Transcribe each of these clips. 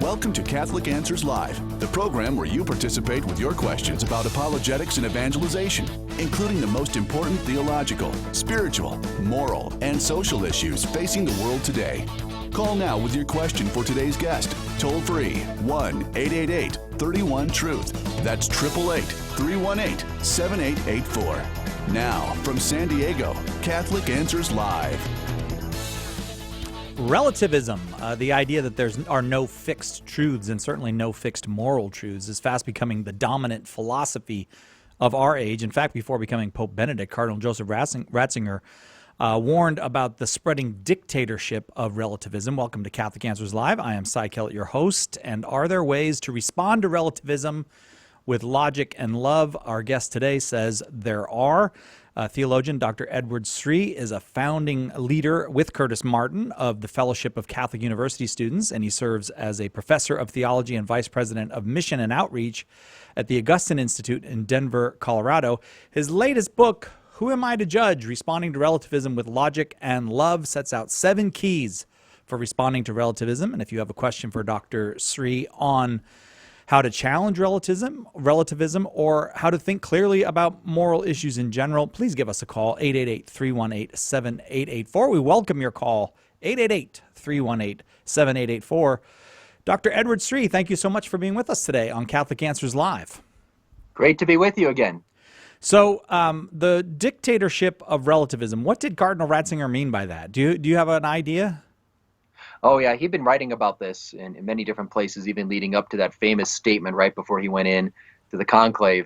Welcome to Catholic Answers Live, the program where you participate with your questions about apologetics and evangelization, including the most important theological, spiritual, moral, and social issues facing the world today. Call now with your question for today's guest. Toll free 1-888-31-TRUTH. That's 888-318-7884. Now, from San Diego, Catholic Answers Live. Relativism, the idea that there are no fixed truths and certainly no fixed moral truths, is fast becoming the dominant philosophy of our age. In fact, before becoming Pope Benedict, Cardinal Joseph Ratzinger warned about the spreading dictatorship of relativism. Welcome to Catholic Answers Live. I am Cy Kellett, your host. And are there ways to respond to relativism with logic and love? Our guest today says there are. Theologian Dr. Edward Sri is a founding leader with Curtis Martin of the Fellowship of Catholic University Students, and he serves as a professor of theology and vice president of mission and outreach at the Augustine Institute in Denver, Colorado. His latest book, Who Am I to Judge? Responding to Relativism with Logic and Love, sets out 7 keys for responding to relativism. And if you have a question for Dr. Sri on how to challenge relativism, or how to think clearly about moral issues in general, please give us a call, 888-318-7884. We welcome your call, 888-318-7884. Dr. Edward Sri, thank you so much for being with us today on Catholic Answers Live. Great to be with you again. So the dictatorship of relativism, what did Cardinal Ratzinger mean by that? Do you have an idea? Oh, yeah. He'd been writing about this in many different places, even leading up to that famous statement right before he went in to the conclave.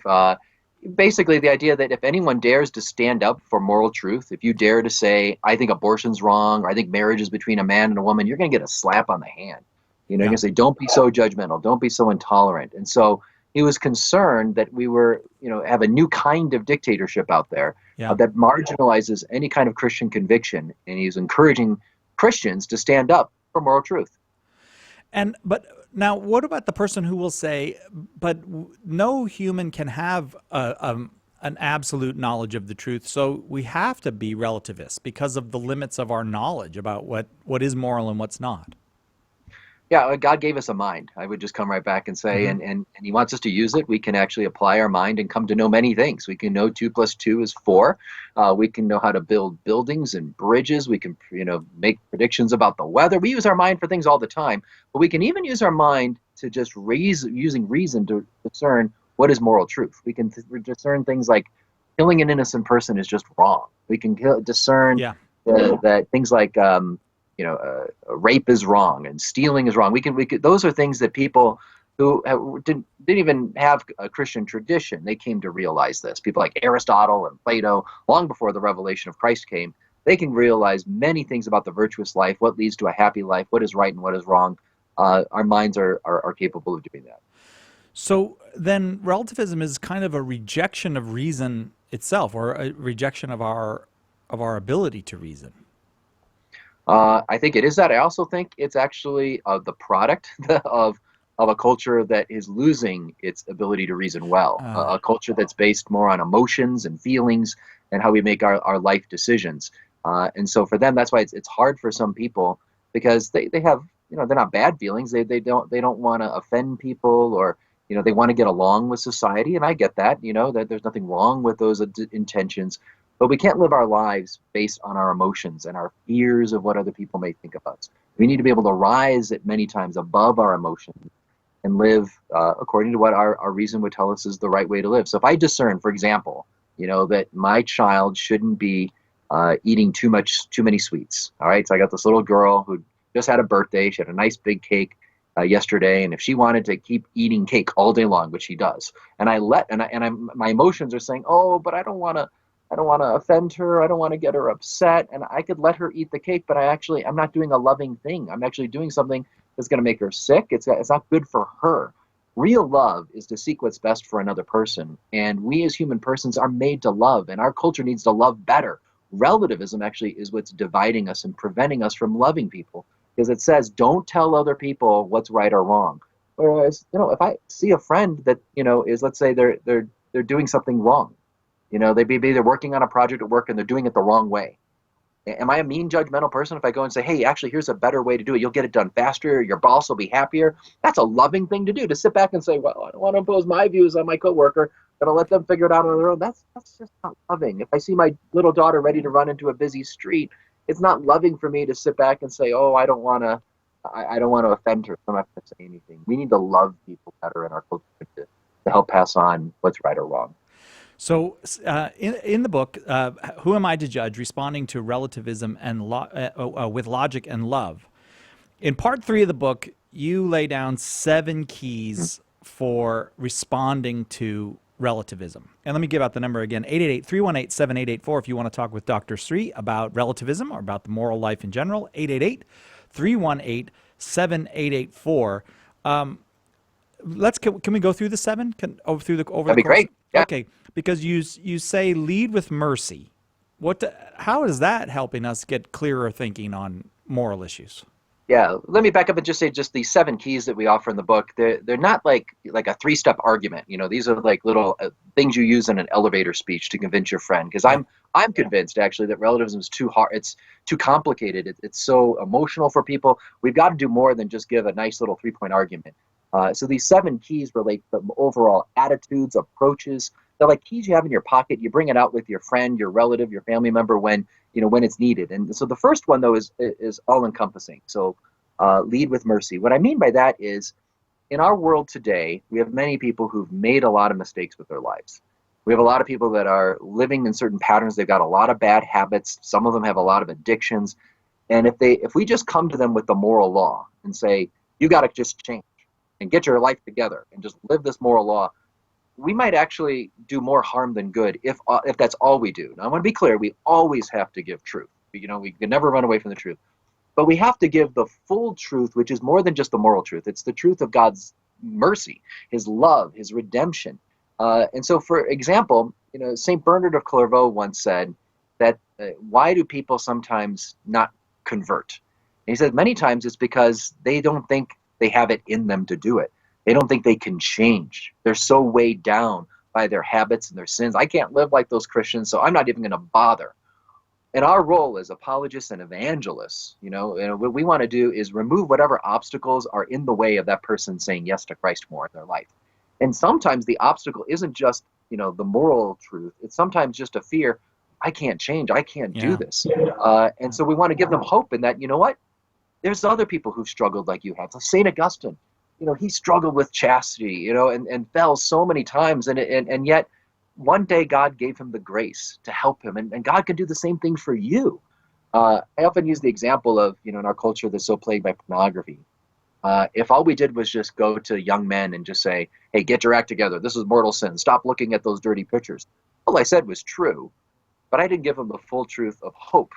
Basically, the idea that if anyone dares to stand up for moral truth, if you dare to say, I think abortion's wrong, or I think marriage is between a man and a woman, you're going to get a slap on the hand. You're going to say, don't be so judgmental, don't be so intolerant. And so he was concerned that we were, have a new kind of dictatorship out there that marginalizes any kind of Christian conviction. And he's encouraging Christians to stand up for moral truth. But now, what about the person who will say, but no human can have an absolute knowledge of the truth, so we have to be relativists because of the limits of our knowledge about what is moral and what's not? Yeah, God gave us a mind. I would just come right back and say, and he wants us to use it. We can actually apply our mind and come to know many things. We can know 2 + 2 is 4. We can know how to build buildings and bridges. We can, make predictions about the weather. We use our mind for things all the time, but we can even use our mind to just using reason to discern what is moral truth. We can discern things like killing an innocent person is just wrong. We can discern that things like rape is wrong and stealing is wrong. We can those are things that people who didn't even have a Christian tradition, they came to realize this. People like Aristotle and Plato, long before the revelation of Christ came, they can realize many things about the virtuous life, what leads to a happy life, what is right and what is wrong. Our minds are capable of doing that. So then relativism is kind of a rejection of reason itself, or a rejection of our ability to reason. I think it is that. I also think it's actually the product of a culture that is losing its ability to reason well, a culture that's based more on emotions and feelings and how we make our life decisions. And so for them, that's why it's hard for some people, because they have, they're not bad feelings. They don't want to offend people, or they want to get along with society, and I get that. That there's nothing wrong with those intentions. But we can't live our lives based on our emotions and our fears of what other people may think of us. We need to be able to rise at many times above our emotions and live according to what our reason would tell us is the right way to live. So if I discern, for example, that my child shouldn't be eating too many sweets. All right. So I got this little girl who just had a birthday. She had a nice big cake yesterday, and if she wanted to keep eating cake all day long, which she does, and my emotions are saying, oh, but I don't want to offend her. I don't want to get her upset. And I could let her eat the cake, but I'm not doing a loving thing. I'm actually doing something that's going to make her sick. It's not good for her. Real love is to seek what's best for another person. And we as human persons are made to love, and our culture needs to love better. Relativism actually is what's dividing us and preventing us from loving people, because it says, don't tell other people what's right or wrong. Whereas, if I see a friend that, is, let's say they're doing something wrong, they're working on a project at work and they're doing it the wrong way. Am I a mean, judgmental person if I go and say, hey, actually, here's a better way to do it. You'll get it done faster. Your boss will be happier. That's a loving thing to do, to sit back and say, well, I don't want to impose my views on my coworker. I'm going to let them figure it out on their own. That's just not loving. If I see my little daughter ready to run into a busy street, it's not loving for me to sit back and say, oh, I don't want to offend her. I'm not going to say anything. We need to love people better in our culture to help pass on what's right or wrong. So, in the book, Who Am I to Judge? Responding to Relativism and with Logic and Love. In part 3 of the book, you lay down 7 keys for responding to relativism. And let me give out the number again, 888-318-7884 if you want to talk with Dr. Sri about relativism or about the moral life in general, 888-318-7884. Can we go through the 7? That'd be great. Yeah. Okay, because you say lead with mercy. How is that helping us get clearer thinking on moral issues? Yeah, let me back up and just say just these 7 keys that we offer in the book. They're not like a 3-step argument. These are like little things you use in an elevator speech to convince your friend. Because I'm convinced actually that relativism is too hard. It's too complicated. It's so emotional for people. We've got to do more than just give a nice little 3-point argument. So these 7 keys relate to overall attitudes, approaches. They're like keys you have in your pocket. You bring it out with your friend, your relative, your family member when it's needed. And so the first one, though, is all-encompassing. So lead with mercy. What I mean by that is, in our world today, we have many people who've made a lot of mistakes with their lives. We have a lot of people that are living in certain patterns. They've got a lot of bad habits. Some of them have a lot of addictions. And if we just come to them with the moral law and say, you got to just change and get your life together and just live this moral law, we might actually do more harm than good if that's all we do. Now, I want to be clear, we always have to give truth. We can never run away from the truth. But we have to give the full truth, which is more than just the moral truth. It's the truth of God's mercy, his love, his redemption. And so, for example, St. Bernard of Clairvaux once said that why do people sometimes not convert? And he said many times it's because they don't think they have it in them to do it. They don't think they can change. They're so weighed down by their habits and their sins. I can't live like those Christians, so I'm not even going to bother. And our role as apologists and evangelists, what we want to do is remove whatever obstacles are in the way of that person saying yes to Christ more in their life. And sometimes the obstacle isn't just, the moral truth. It's sometimes just a fear. I can't change. I can't do this. And so we want to give them hope in that, there's other people who've struggled like you have. So St. Augustine, he struggled with chastity, and fell so many times. And yet one day God gave him the grace to help him. And God can do the same thing for you. I often use the example of, in our culture that's so plagued by pornography. If all we did was just go to young men and just say, hey, get your act together. This is mortal sin. Stop looking at those dirty pictures. All I said was true, but I didn't give them the full truth of hope,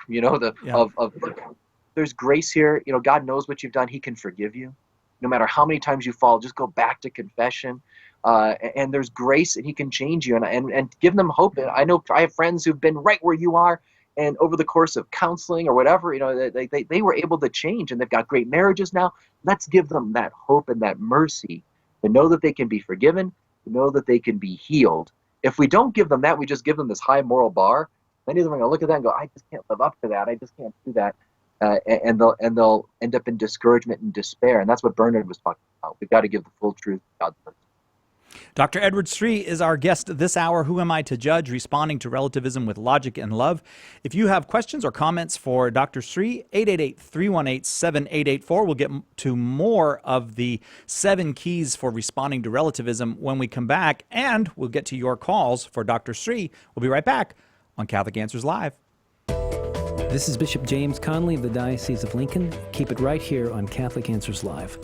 there's grace here. God knows what you've done. He can forgive you. No matter how many times you fall, just go back to confession. And there's grace, and he can change you and give them hope. And I know I have friends who've been right where you are, and over the course of counseling or whatever, they were able to change, and they've got great marriages now. Let's give them that hope and that mercy to know that they can be forgiven, to know that they can be healed. If we don't give them that, we just give them this high moral bar. Many of them are going to look at that and go, I just can't live up to that. I just can't do that. And they'll end up in discouragement and despair. And that's what Bernard was talking about. We've got to give the full truth to God's word. Dr. Edward Sri is our guest this hour. Who am I to judge? Responding to relativism with logic and love. If you have questions or comments for Dr. Sri, 888-318-7884. We'll get to more of the 7 keys for responding to relativism when we come back, and we'll get to your calls for Dr. Sri. We'll be right back on Catholic Answers Live. This is Bishop James Conley of the Diocese of Lincoln. Keep it right here on Catholic Answers Live.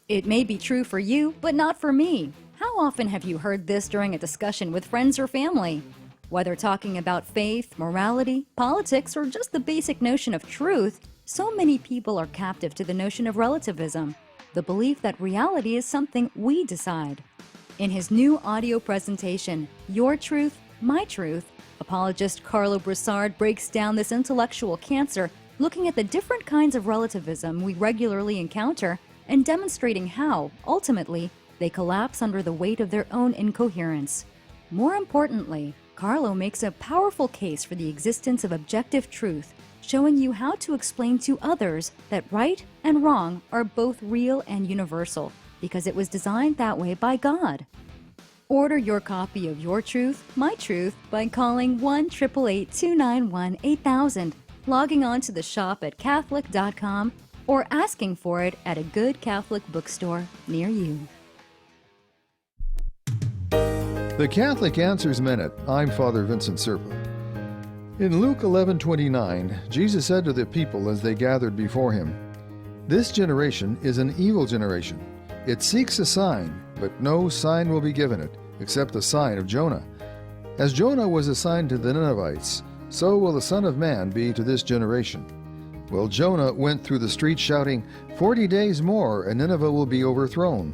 It may be true for you, but not for me. How often have you heard this during a discussion with friends or family? Whether talking about faith, morality, politics, or just the basic notion of truth, so many people are captive to the notion of relativism, the belief that reality is something we decide. In his new audio presentation, Your Truth, My Truth, apologist Carlo Broussard breaks down this intellectual cancer, looking at the different kinds of relativism we regularly encounter and demonstrating how, ultimately, they collapse under the weight of their own incoherence. More importantly, Carlo makes a powerful case for the existence of objective truth, showing you how to explain to others that right and wrong are both real and universal, because it was designed that way by God. Order your copy of Your Truth, My Truth by calling 1-888-291-8000, logging on to the shop at Catholic.com, or asking for it at a good Catholic bookstore near you. The Catholic Answers Minute. I'm Father Vincent Serpa. In Luke 11:29, Jesus said to the people as they gathered before him, "This generation is an evil generation. It seeks a sign, but no sign will be given it, except the sign of Jonah. As Jonah was a sign to the Ninevites, so will the Son of Man be to this generation. Well, Jonah went through the streets shouting, 40 days more, and Nineveh will be overthrown.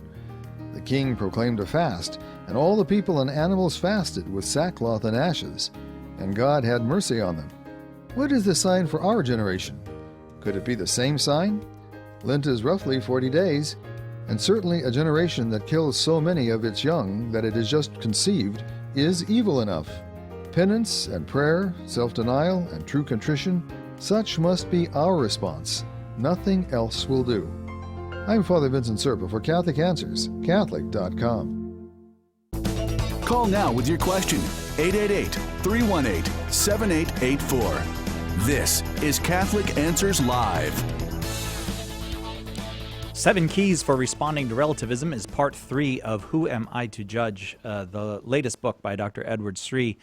The king proclaimed a fast, and all the people and animals fasted with sackcloth and ashes, and God had mercy on them. What is the sign for our generation? Could it be the same sign? Lent is roughly 40 days, and certainly a generation that kills so many of its young that it is just conceived is evil enough. Penance and prayer, self-denial and true contrition, such must be our response. Nothing else will do." I'm Father Vincent Serpa for Catholic Answers, Catholic.com. Call now with your question, 888-318-7884. This is Catholic Answers Live. 7 Keys for Responding to Relativism is part 3 of Who Am I to Judge, the latest book by Dr. Edward Sri.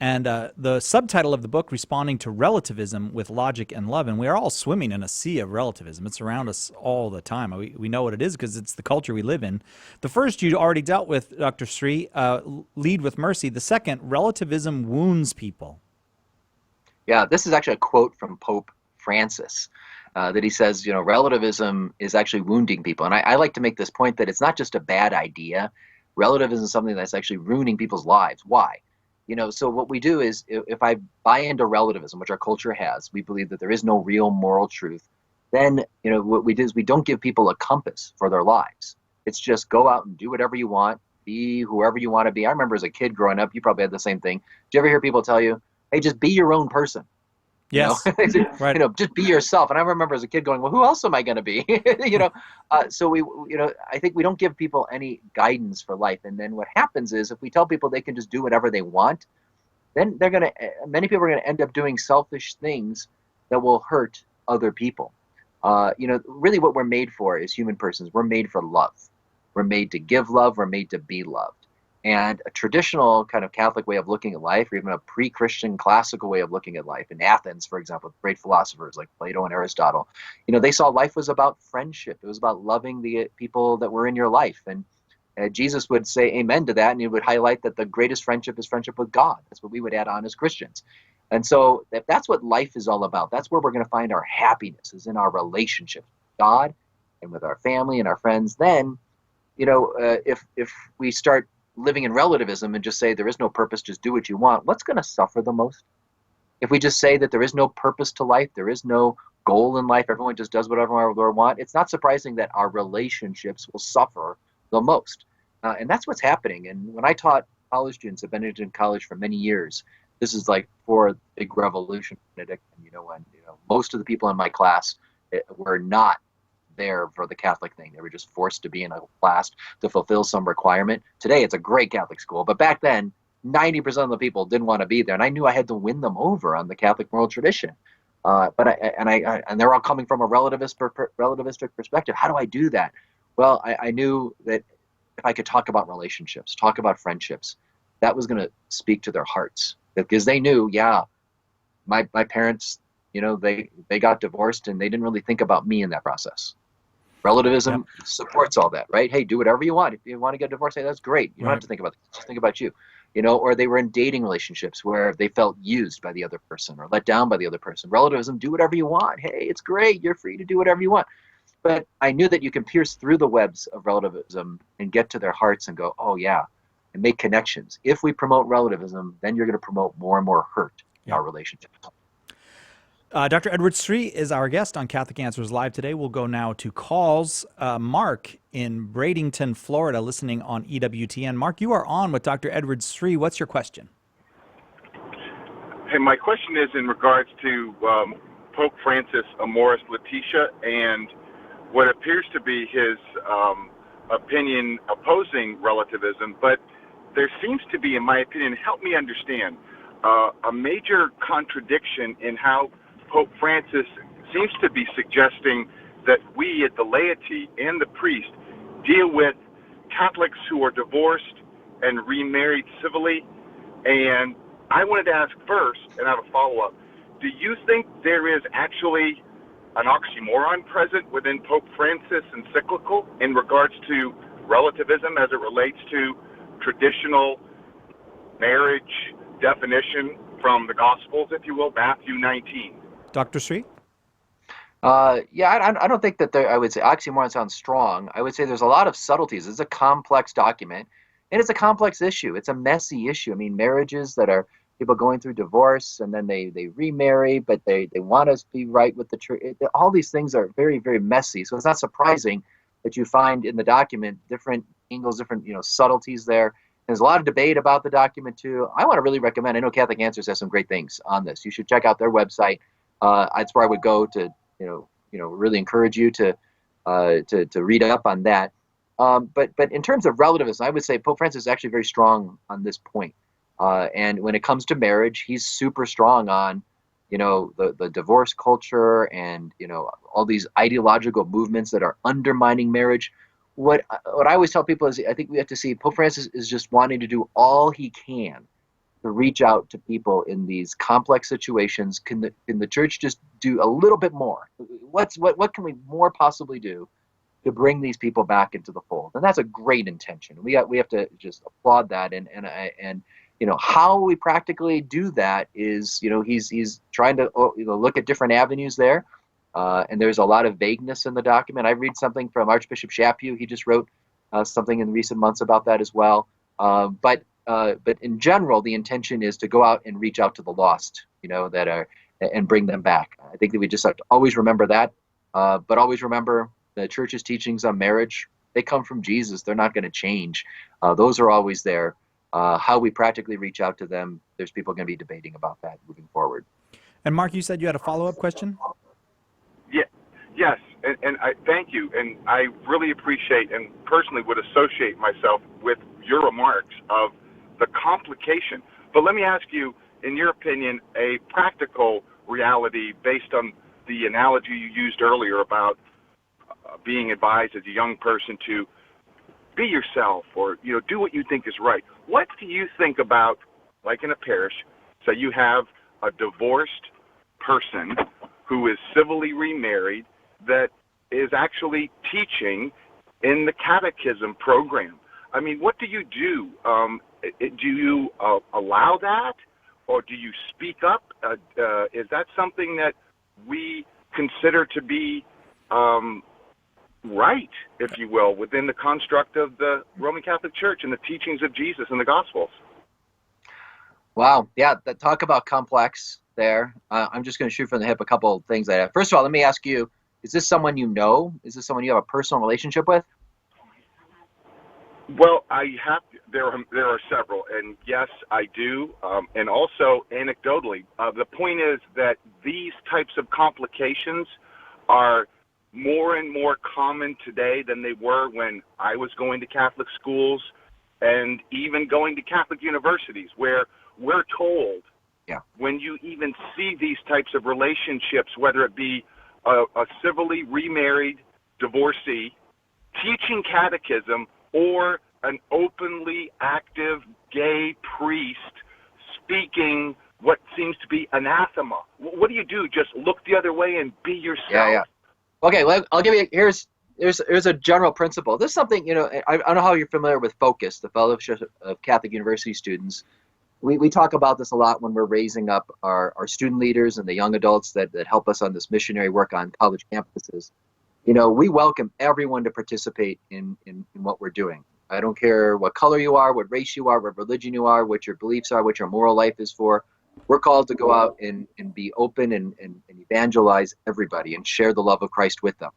And the subtitle of the book, Responding to Relativism with Logic and Love. And we are all swimming in a sea of relativism. It's around us all the time. We know what it is because it's the culture we live in. The first you already dealt with, Dr. Sri, lead with mercy. The second, relativism wounds people. Yeah, this is actually a quote from Pope Francis. That he says, relativism is actually wounding people. And I like to make this point that it's not just a bad idea. Relativism is something that's actually ruining people's lives. Why? So what we do is, if I buy into relativism, which our culture has, we believe that there is no real moral truth, then, what we do is we don't give people a compass for their lives. It's just go out and do whatever you want, be whoever you want to be. I remember as a kid growing up, you probably had the same thing. Do you ever hear people tell you, hey, just be your own person? Yes, right. Just be yourself. And I remember as a kid going, well, who else am I going to be? So I think we don't give people any guidance for life. And then what happens is, if we tell people they can just do whatever they want, then many people are going to end up doing selfish things that will hurt other people. Really what we're made for as human persons, we're made for love. We're made to give love. We're made to be loved. And a traditional kind of Catholic way of looking at life, or even a pre-Christian classical way of looking at life, in Athens, for example, great philosophers like Plato and Aristotle, they saw life was about friendship. It was about loving the people that were in your life. And Jesus would say amen to that, and he would highlight that the greatest friendship is friendship with God. That's what we would add on as Christians. And so if that's what life is all about, that's where we're going to find our happiness, is in our relationship with God and with our family and our friends. Then, if we start living in relativism and just say there is no purpose, just do what you want, what's going to suffer the most? If we just say that there is no purpose to life, there is no goal in life, everyone just does whatever they want, it's not surprising that our relationships will suffer the most. And that's what's happening. And when I taught college students at Benedictine College for many years, this is like for the big revolution, Benedict, when most of the people in my class were not there for the Catholic thing. They were just forced to be in a class to fulfill some requirement. Today, it's a great Catholic school, but back then, 90% of the people didn't want to be there, and I knew I had to win them over on the Catholic moral tradition. And they're all coming from a relativistic perspective. How do I do that? Well, I knew that if I could talk about relationships, talk about friendships, that was going to speak to their hearts, because they knew, my parents, they got divorced, and they didn't really think about me in that process. Relativism supports all that, right? Hey, do whatever you want. If you want to get divorced, hey, that's great. You don't have to think about it. Just think about you. Or they were in dating relationships where they felt used by the other person or let down by the other person. Relativism, do whatever you want. Hey, it's great. You're free to do whatever you want. But I knew that you can pierce through the webs of relativism and get to their hearts and go, oh, yeah, and make connections. If we promote relativism, then you're going to promote more and more hurt in our relationships. Dr. Edward Sri is our guest on Catholic Answers Live today. We'll go now to calls. Mark in Bradenton, Florida, listening on EWTN. Mark, you are on with Dr. Edward Sri. What's your question? Hey, my question is in regards to Pope Francis Amoris Laetitia and what appears to be his opinion opposing relativism, but there seems to be, in my opinion, help me understand, a major contradiction in how Pope Francis seems to be suggesting that we, at the laity and the priest, deal with Catholics who are divorced and remarried civilly. And I wanted to ask first, and I have a follow-up, do you think there is actually an oxymoron present within Pope Francis' encyclical in regards to relativism as it relates to traditional marriage definition from the Gospels, if you will, Matthew 19? Dr. Sri? Yeah, I don't think that I would say oxymoron sounds strong. I would say there's a lot of subtleties. It's a complex document, and it's a complex issue. It's a messy issue. I mean, marriages that are people going through divorce and then they remarry, but they want to be right with the church. All these things are very, very messy. So it's not surprising that you find in the document different angles, different subtleties there. There's a lot of debate about the document too. I want to really recommend. I know Catholic Answers has some great things on this. You should check out their website. That's where I would go to really encourage you to read up on that. But in terms of relativism, I would say Pope Francis is actually very strong on this point. And when it comes to marriage, he's super strong on, the divorce culture and, all these ideological movements that are undermining marriage. What I always tell people is I think we have to see Pope Francis is just wanting to do all he can to reach out to people in these complex situations. Can the church just do a little bit more? What can we more possibly do to bring these people back into the fold? And that's a great intention. We have to just applaud that. And how we practically do that is he's trying to look at different avenues there. And there's a lot of vagueness in the document. I read something from Archbishop Chaput. He just wrote something in recent months about that as well. But in general, the intention is to go out and reach out to the lost, that are, and bring them back. I think that we just have to always remember that, but always remember the church's teachings on marriage. They come from Jesus. They're not going to change. Those are always there. How we practically reach out to them, there's people going to be debating about that moving forward. And Mark, you said you had a follow-up question? Yeah, yes, and I thank you, and I really appreciate and personally would associate myself with your remarks of the complication. But let me ask you, in your opinion, a practical reality based on the analogy you used earlier about being advised as a young person to be yourself or do what you think is right. What do you think about, like in a parish, so you have a divorced person who is civilly remarried that is actually teaching in the catechism program? I mean, what do you do? Do you allow that, or do you speak up? Is that something that we consider to be right, if you will, within the construct of the Roman Catholic Church and the teachings of Jesus and the Gospels? Wow. Yeah, talk about complex there. I'm just going to shoot from the hip a couple of things. First of all, let me ask you, is this someone you know? Is this someone you have a personal relationship with? Well, there are several, and yes, I do, and also anecdotally. The point is that these types of complications are more and more common today than they were when I was going to Catholic schools and even going to Catholic universities, where we're told when you even see these types of relationships, whether it be a civilly remarried divorcee teaching catechism or an openly active gay priest speaking what seems to be anathema. What do you do? Just look the other way and be yourself? Yeah. Okay, well, I'll give you, here's a general principle. This is something, I don't know how you're familiar with Focus, the Fellowship of Catholic University Students. We talk about this a lot when we're raising up our student leaders and the young adults that help us on this missionary work on college campuses. We welcome everyone to participate in what we're doing. I don't care what color you are, what race you are, what religion you are, what your beliefs are, what your moral life is for. We're called to go out and be open and evangelize everybody and share the love of Christ with them.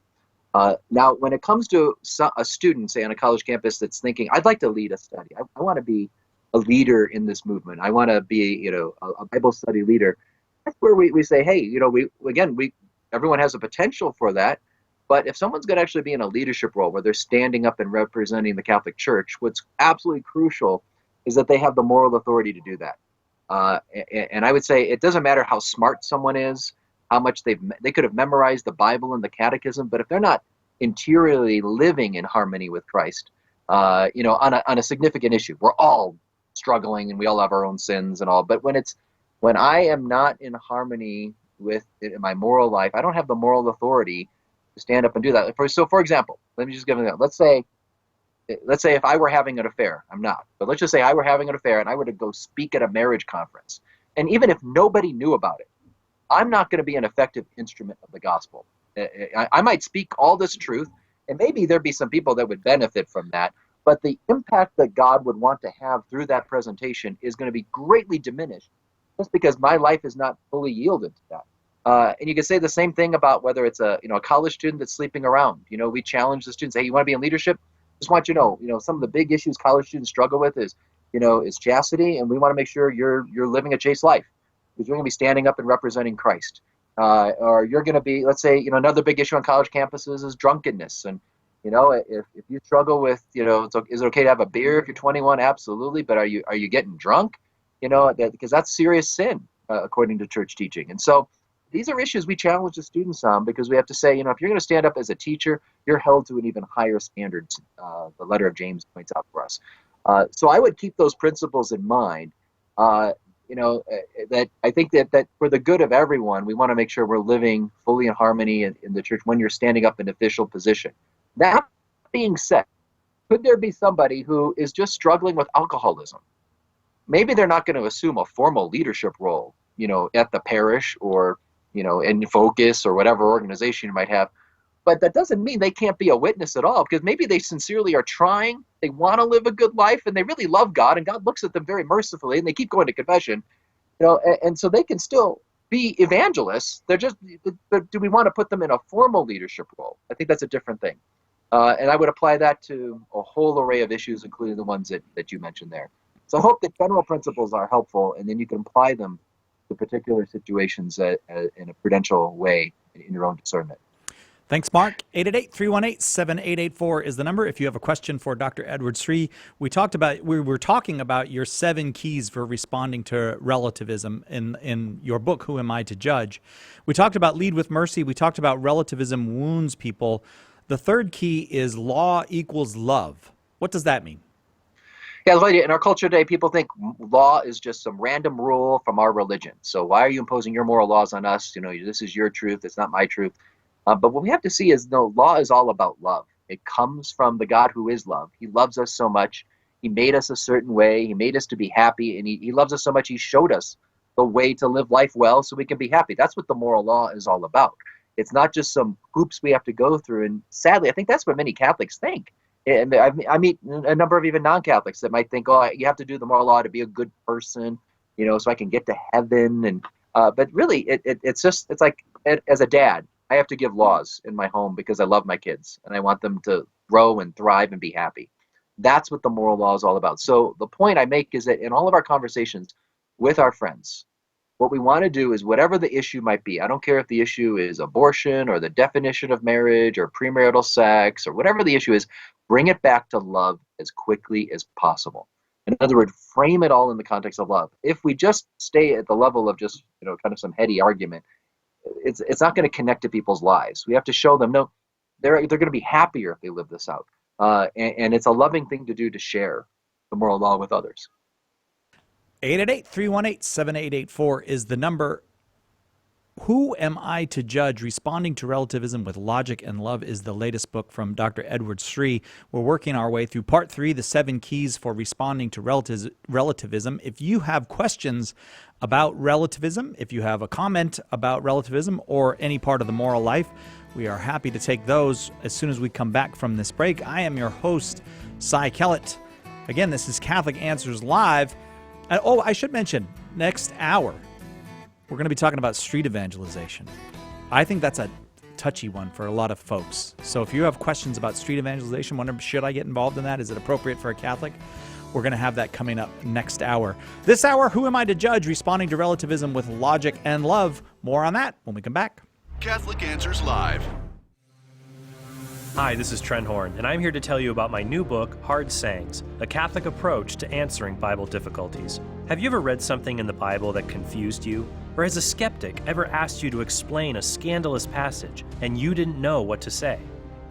Now, when it comes to a student, say on a college campus, that's thinking, I'd like to lead a study. I want to be a leader in this movement. I want to be, a Bible study leader. That's where we say, hey, everyone has a potential for that. But if someone's going to actually be in a leadership role where they're standing up and representing the Catholic Church, what's absolutely crucial is that they have the moral authority to do that. And I would say it doesn't matter how smart someone is, how much they could have memorized the Bible and the Catechism, but if they're not interiorly living in harmony with Christ, on a significant issue, we're all struggling and we all have our own sins and all. But when I am not in harmony with it in my moral life, I don't have the moral authority to stand up and do that. So, for example, let me just give an example. Let's say if I were having an affair, I'm not, but let's just say I were having an affair and I were to go speak at a marriage conference. And even if nobody knew about it, I'm not going to be an effective instrument of the gospel. I might speak all this truth, and maybe there'd be some people that would benefit from that, but the impact that God would want to have through that presentation is going to be greatly diminished just because my life is not fully yielded to that. And you can say the same thing about whether it's a college student that's sleeping around. We challenge the students, hey, you want to be in leadership? Just want you to know, some of the big issues college students struggle with is chastity, and we want to make sure you're living a chaste life because you're going to be standing up and representing Christ. Or you're going to be, let's say, another big issue on college campuses is drunkenness. And, if you struggle with, is it okay to have a beer if you're 21? Absolutely. But are you getting drunk? Because that's serious sin, according to church teaching. And so these are issues we challenge the students on because we have to say, if you're going to stand up as a teacher, you're held to an even higher standard. The letter of James points out for us. So I would keep those principles in mind. That I think that for the good of everyone, we want to make sure we're living fully in harmony in the church when you're standing up in official position. That being said, could there be somebody who is just struggling with alcoholism? Maybe they're not going to assume a formal leadership role, at the parish or, in Focus or whatever organization you might have. But that doesn't mean they can't be a witness at all, because maybe they sincerely are trying, they want to live a good life, and they really love God, and God looks at them very mercifully, and they keep going to confession, and so they can still be evangelists. They're just, but do we want to put them in a formal leadership role? I think that's a different thing. And I would apply that to a whole array of issues, including the ones that you mentioned there. So I hope that general principles are helpful, and then you can apply them to particular situations in a prudential way in your own discernment. Thanks, Mark. 888-318-7884 is the number. If you have a question for Dr. Edward Sri, we were talking about your 7 keys for responding to relativism in your book, Who Am I to Judge? We talked about lead with mercy. We talked about relativism wounds people. The third key is law equals love. What does that mean? Yeah, in our culture today, people think law is just some random rule from our religion. So why are you imposing your moral laws on us? This is your truth. It's not my truth. But what we have to see is, no, law is all about love. It comes from the God who is love. He loves us so much. He made us a certain way. He made us to be happy, and he loves us so much. He showed us the way to live life well so we can be happy. That's what the moral law is all about. It's not just some hoops we have to go through. And sadly, I think that's what many Catholics think. And I meet a number of even non-Catholics that might think, oh, you have to do the moral law to be a good person, so I can get to heaven. And but really, it's like, as a dad, I have to give laws in my home because I love my kids and I want them to grow and thrive and be happy. That's what the moral law is all about. So the point I make is that in all of our conversations with our friends, what we want to do is whatever the issue might be, I don't care if the issue is abortion or the definition of marriage or premarital sex or whatever the issue is, bring it back to love as quickly as possible. In other words, frame it all in the context of love. If we just stay at the level of just, kind of some heady argument, it's not going to connect to people's lives. We have to show them, no, they're going to be happier if they live this out. And it's a loving thing to do to share the moral law with others. 888-318-7884 is the number. Who Am I to Judge? Responding to Relativism with Logic and Love is the latest book from Dr. Edward Sri. We're working our way through part 3, the 7 keys for responding to relativism. If you have questions about relativism, if you have a comment about relativism or any part of the moral life, we are happy to take those as soon as we come back from this break. I am your host, Cy Kellett. Again, this is Catholic Answers Live. I should mention, next hour, we're going to be talking about street evangelization. I think that's a touchy one for a lot of folks. So if you have questions about street evangelization, wonder, should I get involved in that? Is it appropriate for a Catholic? We're going to have that coming up next hour. This hour, Who Am I to Judge? Responding to relativism with logic and love. More on that when we come back. Catholic Answers Live. Hi, this is Trent Horn, and I'm here to tell you about my new book, Hard Sayings, A Catholic Approach to Answering Bible Difficulties. Have you ever read something in the Bible that confused you? Or has a skeptic ever asked you to explain a scandalous passage and you didn't know what to say?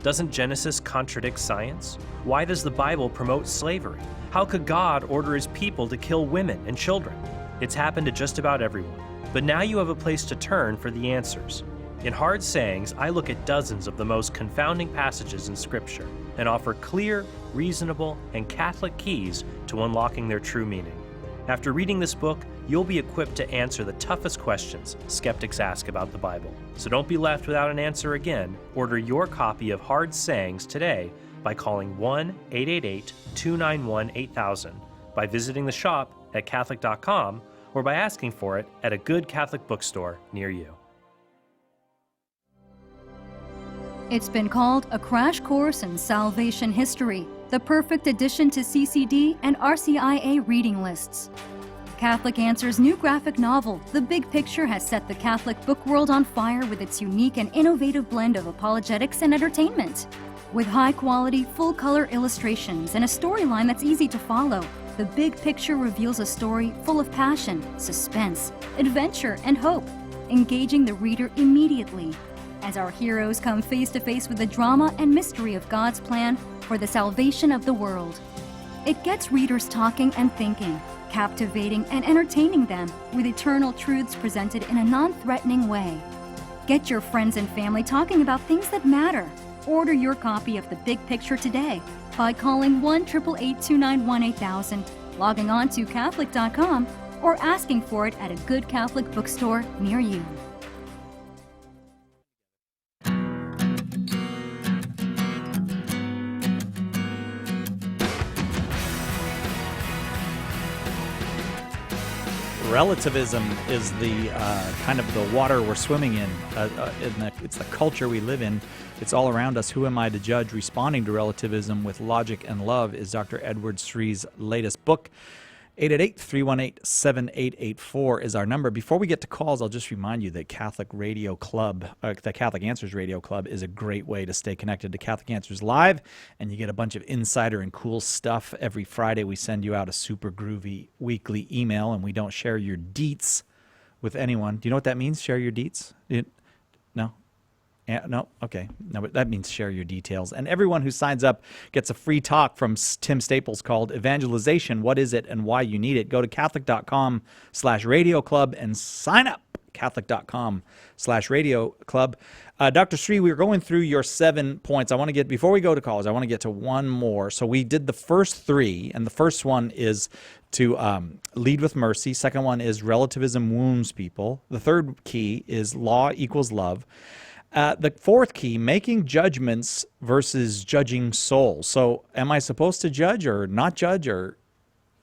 Doesn't Genesis contradict science? Why does the Bible promote slavery? How could God order his people to kill women and children? It's happened to just about everyone. But now you have a place to turn for the answers. In Hard Sayings, I look at dozens of the most confounding passages in Scripture and offer clear, reasonable, and Catholic keys to unlocking their true meaning. After reading this book, you'll be equipped to answer the toughest questions skeptics ask about the Bible. So don't be left without an answer again. Order your copy of Hard Sayings today by calling 1-888-291-8000, by visiting the shop at Catholic.com, or by asking for it at a good Catholic bookstore near you. It's been called a crash course in salvation history, the perfect addition to CCD and RCIA reading lists. Catholic Answers' new graphic novel, The Big Picture, has set the Catholic book world on fire with its unique and innovative blend of apologetics and entertainment. With high-quality, full-color illustrations and a storyline that's easy to follow, The Big Picture reveals a story full of passion, suspense, adventure, and hope, engaging the reader immediately as our heroes come face-to-face with the drama and mystery of God's plan for the salvation of the world. It gets readers talking and thinking, captivating and entertaining them with eternal truths presented in a non-threatening way. Get your friends and family talking about things that matter. Order your copy of The Big Picture today by calling 1-888-291-8000, logging on to Catholic.com, or asking for it at a good Catholic bookstore near you. Relativism is the kind of the water we're swimming in. It's the culture we live in. It's all around us. Who am I to judge? Responding to relativism with logic and love is Dr. Edward Sri's latest book. 888-318-7884 is our number. Before we get to calls, I'll just remind you that Catholic Radio Club, the Catholic Answers Radio Club, is a great way to stay connected to Catholic Answers Live, and you get a bunch of insider and cool stuff. Every Friday, we send you out a super groovy weekly email, and we don't share your deets with anyone. Do you know what that means, share your deets? No? Yeah, no? Okay. No, but that means share your details. And everyone who signs up gets a free talk from Tim Staples called Evangelization, What Is It and Why You Need It. Go to Catholic.com/Radio Club and sign up. Catholic.com/Radio Club. Dr. Sri, we were going through your 7 points. Before we go to calls, I want to get to one more. So we did the first 3, and the first one is to lead with mercy. Second one is relativism wounds people. The third key is law equals love. The fourth key, making judgments versus judging souls. So am I supposed to judge or not judge? Or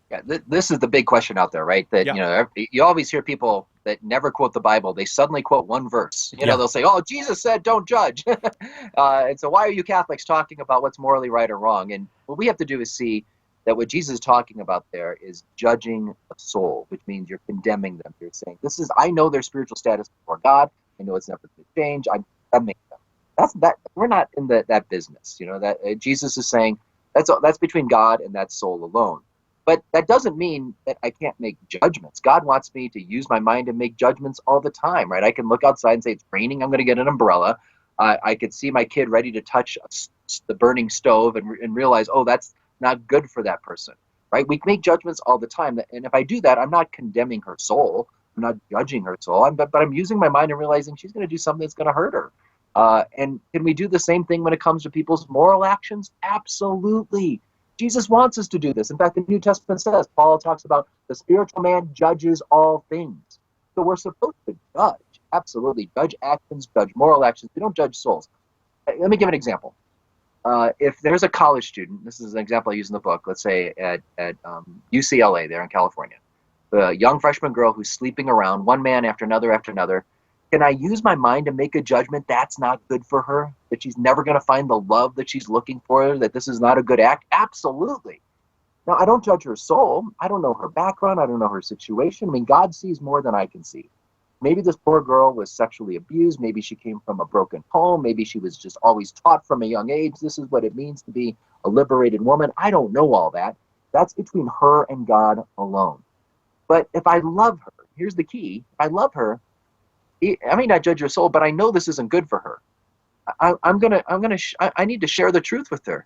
Yeah, this is the big question out there, right? That, you always hear people that never quote the Bible. They suddenly quote one verse. They'll say, oh, Jesus said, don't judge. And so why are you Catholics talking about what's morally right or wrong? And what we have to do is see that what Jesus is talking about there is judging a soul, which means you're condemning them. You're saying, I know their spiritual status before God. I know it's never going to change. I'm condemning them. We're not in that business. That Jesus is saying that's between God and that soul alone. But that doesn't mean that I can't make judgments. God wants me to use my mind and make judgments all the time, right? I can look outside and say, it's raining, I'm going to get an umbrella. I could see my kid ready to touch the burning stove and realize, oh, that's not good for that person, right? We make judgments all the time. And if I do that, I'm not condemning her soul. I'm not judging her soul. But I'm using my mind and realizing she's going to do something that's going to hurt her. And can we do the same thing when it comes to people's moral actions? Absolutely. Jesus wants us to do this. In fact, the New Testament says, Paul talks about the spiritual man judges all things. So we're supposed to judge, absolutely. Judge actions, judge moral actions. We don't judge souls. Let me give an example. If there's a college student, this is an example I use in the book, let's say at UCLA there in California, the young freshman girl who's sleeping around, one man after another, can I use my mind to make a judgment that's not good for her, that she's never going to find the love that she's looking for, that this is not a good act? Absolutely. Now, I don't judge her soul. I don't know her background. I don't know her situation. I mean, God sees more than I can see. Maybe this poor girl was sexually abused. Maybe she came from a broken home. Maybe she was just always taught from a young age, this is what it means to be a liberated woman. I don't know all that. That's between her and God alone. But if I love her, here's the key. If I love her, I may not judge her soul, but I know this isn't good for her. I need to share the truth with her.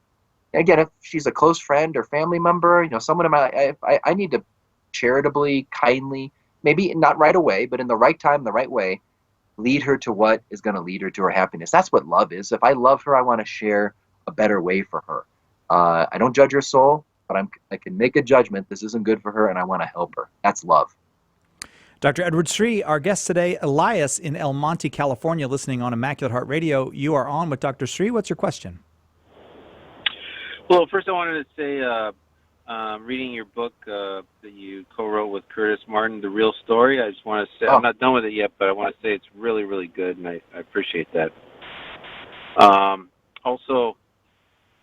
Again, if she's a close friend or family member, someone in my life, I need to charitably, kindly, maybe not right away, but in the right time, the right way, lead her to what is going to lead her to her happiness. That's what love is. If I love her, I want to share a better way for her. I don't judge her soul, but I can make a judgment. This isn't good for her, and I want to help her. That's love. Dr. Edward Sri, our guest today, Elias in El Monte, California, listening on Immaculate Heart Radio. You are on with Dr. Sri. What's your question? Well, first I wanted to say, reading your book that you co-wrote with Curtis Martin, The Real Story, I just want to say, I'm not done with it yet, but I want to say it's really, really good, and I appreciate that. Also,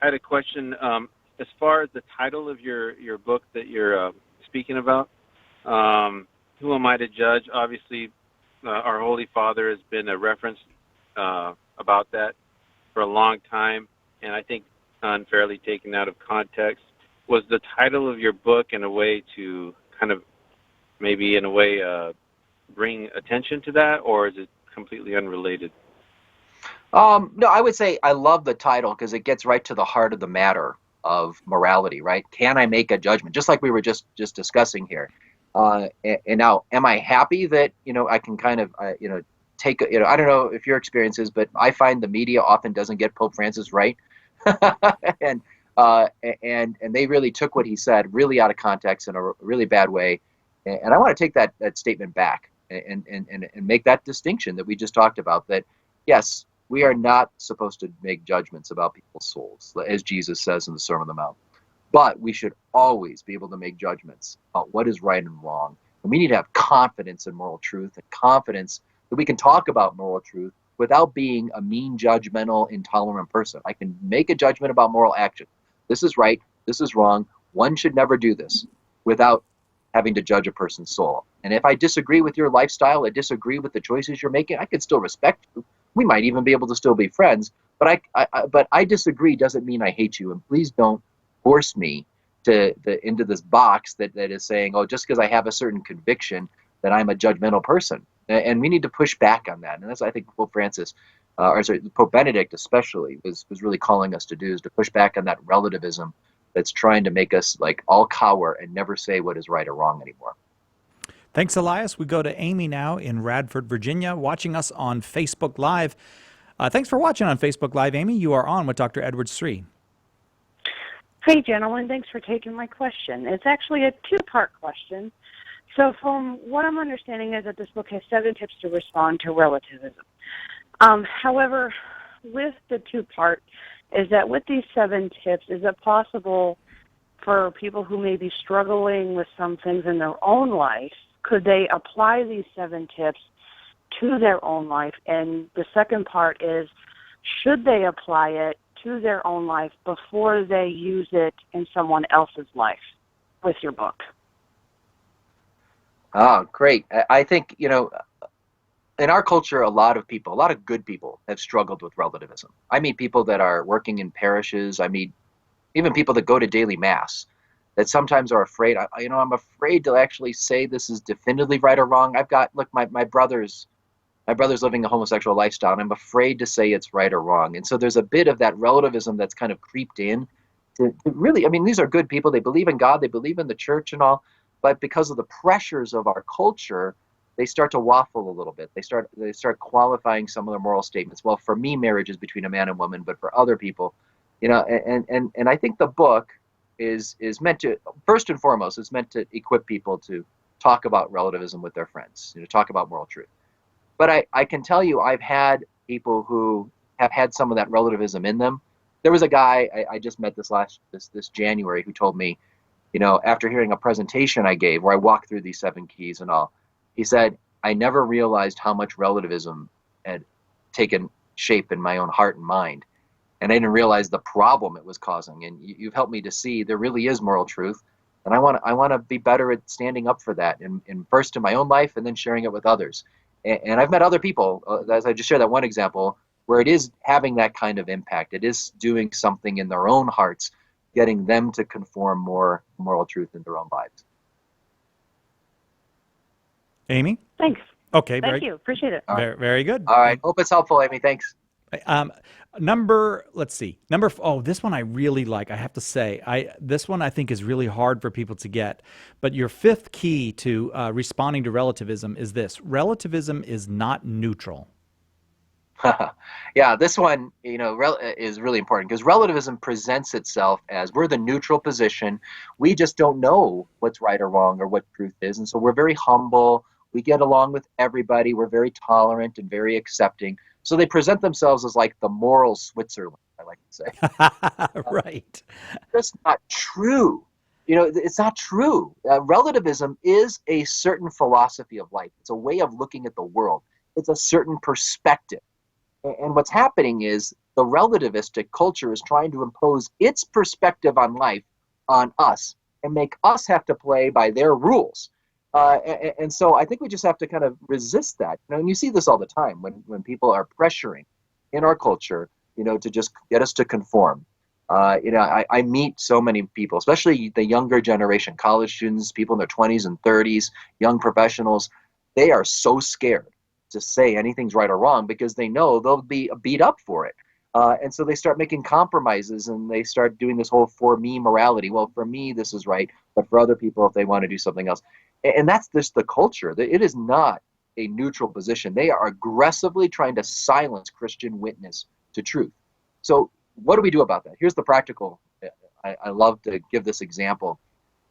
I had a question. As far as the title of your book that you're speaking about, who am I to judge? Obviously, our Holy Father has been a reference about that for a long time, and I think unfairly taken out of context. Was the title of your book in a way to kind of maybe in a way bring attention to that, or is it completely unrelated? No, I would say I love the title because it gets right to the heart of the matter of morality, right? Can I make a judgment? Just like we were just discussing here. And now, am I happy that, I can kind of, take, I don't know if your experience is, but I find the media often doesn't get Pope Francis right. and they really took what he said really out of context in a really bad way. And I want to take that statement back and make that distinction that we just talked about, that yes, we are not supposed to make judgments about people's souls, as Jesus says in the Sermon on the Mount. But we should always be able to make judgments about what is right and wrong. And we need to have confidence in moral truth and confidence that we can talk about moral truth without being a mean, judgmental, intolerant person. I can make a judgment about moral action. This is right. This is wrong. One should never do this without having to judge a person's soul. And if I disagree with your lifestyle, I disagree with the choices you're making, I could still respect you. We might even be able to still be friends. But I disagree doesn't mean I hate you. And please don't force me into this box that is saying, oh, just because I have a certain conviction that I'm a judgmental person. And we need to push back on that. And that's, I think, Pope Francis, Pope Benedict especially, was really calling us to do, is to push back on that relativism that's trying to make us like all cower and never say what is right or wrong anymore. Thanks, Elias. We go to Amy now in Radford, Virginia, watching us on Facebook Live. Thanks for watching on Facebook Live, Amy. You are on with Dr. Edward Sri. Hey, gentlemen. Thanks for taking my question. It's actually a two-part question. So from what I'm understanding is that this book has 7 tips to respond to relativism. However, with the two-part, is that with these 7 tips, is it possible for people who may be struggling with some things in their own life, could they apply these 7 tips to their own life? And the second part is, should they apply it to their own life before they use it in someone else's life with your book? Oh, great. I think, in our culture, a lot of good people have struggled with relativism. I meet people that are working in parishes. I meet even people that go to daily mass that sometimes are afraid. I'm afraid to actually say this is definitively right or wrong. My brother's living a homosexual lifestyle, and I'm afraid to say it's right or wrong. And so there's a bit of that relativism that's kind of creeped in to really, these are good people. They believe in God, they believe in the church and all, but because of the pressures of our culture, they start to waffle a little bit. They start qualifying some of their moral statements. Well, for me, marriage is between a man and woman, but for other people, and I think the book is meant to, first and foremost, it's meant to equip people to talk about relativism with their friends, talk about moral truth. But I can tell you, I've had people who have had some of that relativism in them. There was a guy I just met this January who told me, after hearing a presentation I gave where I walked through these 7 keys and all, he said, I never realized how much relativism had taken shape in my own heart and mind. and I didn't realize the problem it was causing. And you've helped me to see there really is moral truth, and I want to be better at standing up for that, in first in my own life, and then sharing it with others. And I've met other people, as I just shared that one example, where it is having that kind of impact. It is doing something in their own hearts, getting them to conform more moral truth in their own lives. Amy? Thanks. Okay. Thank you. Appreciate it. Very, very good. All right. Hope it's helpful, Amy. Thanks. Let's see. This one I really like. I have to say, this one I think is really hard for people to get. But your fifth key to responding to relativism is this: relativism is not neutral. Yeah, this one, is really important, because relativism presents itself as we're the neutral position. We just don't know what's right or wrong or what truth is, and so we're very humble. We get along with everybody. We're very tolerant and very accepting. So they present themselves as like the moral Switzerland, I like to say. Right. That's not true. It's not true. Relativism is a certain philosophy of life. It's a way of looking at the world. It's a certain perspective. And what's happening is the relativistic culture is trying to impose its perspective on life on us and make us have to play by their rules. And so I think we just have to kind of resist that. And you see this all the time when people are pressuring in our culture, to just get us to conform. I meet so many people, especially the younger generation, college students, people in their 20s and 30s, young professionals. They are so scared to say anything's right or wrong because they know they'll be beat up for it. And so they start making compromises, and they start doing this whole for me morality. Well, for me, this is right, but for other people, if they want to do something else. And that's just the culture. It is not a neutral position. They are aggressively trying to silence Christian witness to truth. So what do we do about that? Here's the practical. I love to give this example.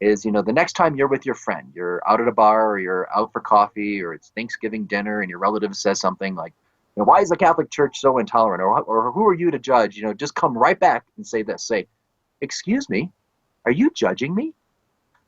Is, the next time you're with your friend, you're out at a bar, or you're out for coffee, or it's Thanksgiving dinner, and your relative says something like, why is the Catholic Church so intolerant? Or who are you to judge? Just come right back and say this. Say, excuse me, are you judging me?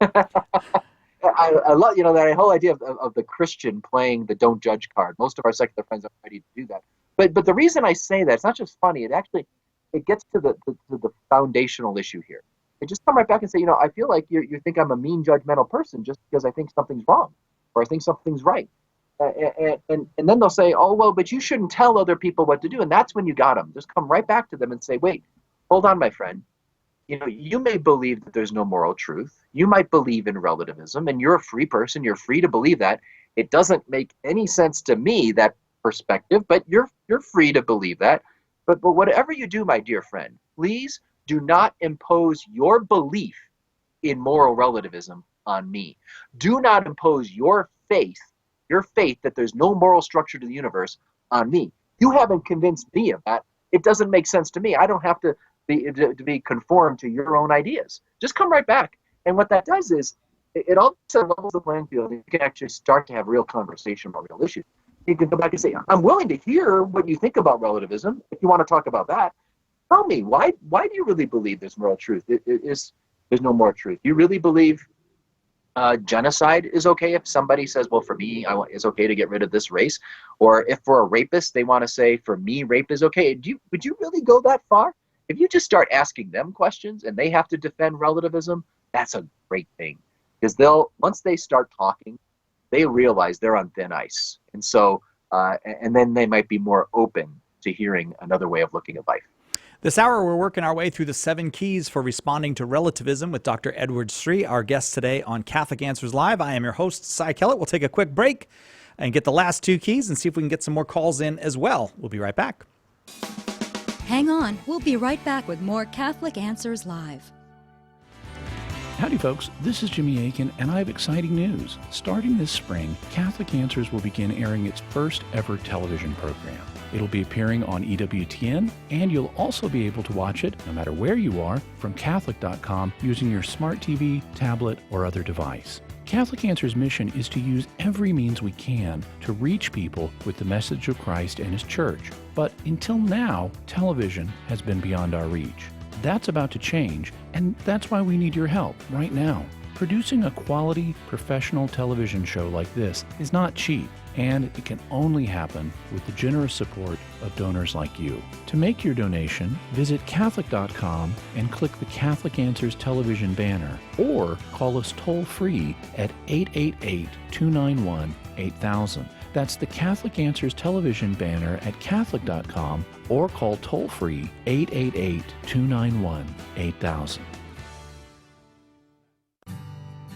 I love, that whole idea of the Christian playing the don't judge card. Most of our secular friends are ready to do that. But the reason I say that, it's not just funny. It gets to the foundational issue here. They just come right back and say, I feel like you think I'm a mean, judgmental person just because I think something's wrong or I think something's right. And then they'll say, oh, well, but you shouldn't tell other people what to do. And that's when you got them. Just come right back to them and say, wait, hold on, my friend. You may believe that there's no moral truth. You might believe in relativism, and you're a free person. You're free to believe that. It doesn't make any sense to me, that perspective, but you're free to believe that. But whatever you do, my dear friend, please do not impose your belief in moral relativism on me. Do not impose your faith that there's no moral structure to the universe on me. You haven't convinced me of that. It doesn't make sense to me. I don't have to be conformed to your own ideas. Just come right back. And what that does is it all levels the playing field. You can actually start to have real conversation about real issues. You can go back and say, I'm willing to hear what you think about relativism. If you want to talk about that, tell me, why do you really believe there's moral truth? There's no moral truth. You really believe genocide is okay if somebody says, well, for me, it's okay to get rid of this race? Or if for a rapist, they want to say, for me, rape is okay. Would you really go that far? If you just start asking them questions and they have to defend relativism, that's a great thing. Because once they start talking, they realize they're on thin ice. And so, and then they might be more open to hearing another way of looking at life. This hour, we're working our way through the 7 keys for responding to relativism with Dr. Edward Sri, our guest today on Catholic Answers Live. I am your host, Cy Kellett. We'll take a quick break and get the last 2 keys and see if we can get some more calls in as well. We'll be right back. Hang on. We'll be right back with more Catholic Answers Live. Howdy folks, this is Jimmy Akin, and I have exciting news. Starting this spring, Catholic Answers will begin airing its first ever television program. It'll be appearing on EWTN, and you'll also be able to watch it, no matter where you are, from Catholic.com using your smart TV, tablet, or other device. Catholic Answers' mission is to use every means we can to reach people with the message of Christ and His Church. But until now, television has been beyond our reach. That's about to change, and that's why we need your help right now. Producing a quality, professional television show like this is not cheap. And it can only happen with the generous support of donors like you. To make your donation, visit Catholic.com and click the Catholic Answers television banner, or call us toll-free at 888-291-8000. That's the Catholic Answers television banner at Catholic.com, or call toll-free 888-291-8000.